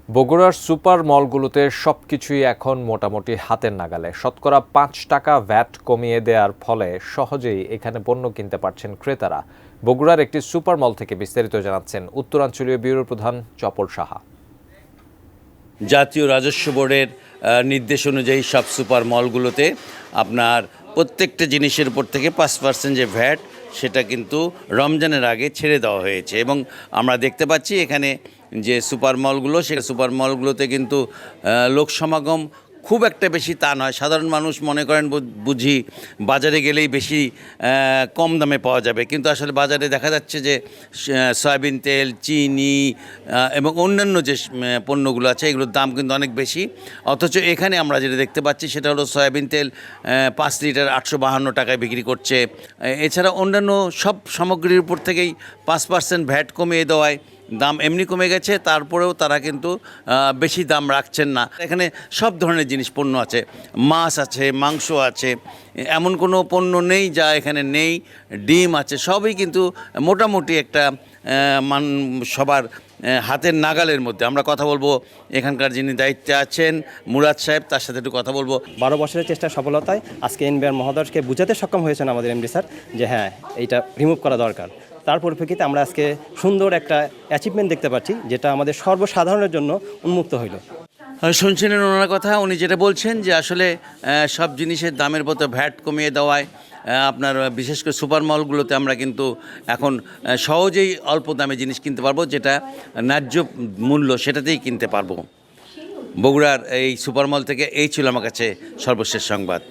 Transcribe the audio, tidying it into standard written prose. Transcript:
বগুড়ার সুপার মলগুলোতে সবকিছুই এখন মোটামুটি হাতের নাগালে। শতকরা ৫ টাকা ভ্যাট কমিয়ে দেওয়ার ফলে সহজেই এখানে পণ্য কিনতে পারছেন ক্রেতারা। বগুড়ার একটি সুপার মল থেকে বিস্তারিত জানাচ্ছেন উত্তরাঞ্চলীয় ব্যুরো প্রধান চপল সাহা। জাতীয় রাজস্ব বোর্ডের নির্দেশ অনুযায়ী সব সুপার মলগুলোতে আপনার প্রত্যেকটা জিনিসের উপর থেকে ৫% যে ভ্যাট সেটা কিন্তু রমজানের আগে ছেড়ে দেওয়া হয়েছে এবং আমরা দেখতে পাচ্ছি এখানে যে সুপার মলগুলো সে সুপার মলগুলোতে কিন্তু লোক সমাগম খুব একটা বেশি তা নয়। সাধারণ মানুষ মনে করেন বুঝি বাজারে গেলেই বেশি কম দামে পাওয়া যাবে, কিন্তু আসলে বাজারে দেখা যাচ্ছে যে সয়াবিন তেল, চিনি এবং অন্যান্য যে পণ্যগুলো আছে এগুলোর দাম কিন্তু অনেক বেশি। অথচ এখানে আমরা যেটা দেখতে পাচ্ছি সেটা হলো সয়াবিন তেল 5 লিটার 852 টাকায় বিক্রি করছে। এছাড়া অন্যান্য সব সামগ্রীর উপর থেকেই 5% ভ্যাট কমিয়ে দেওয়ায় দাম এমনি কমে গেছে, তারপরেও তারা কিন্তু বেশি দাম রাখছেন না। এখানে সব ধরনের জিনিস পণ্য আছে, মাছ আছে, মাংস আছে, এমন কোনো পণ্য নেই যা এখানে নেই। ডিম আছে, সবই কিন্তু মোটামুটি একটা সবার হাতের নাগালের মধ্যে। আমরা কথা বলবো এখানকার যিনি দায়িত্বে আছেন মুরাদ সাহেব, তার সাথে একটু কথা বলবো। 12 বছরের চেষ্টার সফলতায় আজকে এনবিআর মহোদয়কে বুঝাতে সক্ষম হয়েছেন আমাদের এমডি স্যার যে হ্যাঁ এইটা রিমুভ করা দরকার। তার পরিপ্রেক্ষিতে আমরা আজকে সুন্দর একটা অ্যাচিভমেন্ট দেখতে পাচ্ছি, যেটা আমাদের সর্বসাধারণের জন্য উন্মুক্ত হইল। শুনছিলেন ওনার কথা, উনি যেটা বলছেন যে আসলে সব জিনিসের দামের মতো ভ্যাট কমিয়ে দেওয়ায় আপনার বিশেষ করে সুপার মলগুলোতে আমরা কিন্তু এখন সহজেই অল্প দামে জিনিস কিনতে পারবো, যেটা ন্যায্য মূল্য সেটাতেই কিনতে পারবো। বগুড়ার এই সুপার মল থেকে এই ছিল আমার কাছে সর্বশেষ সংবাদ।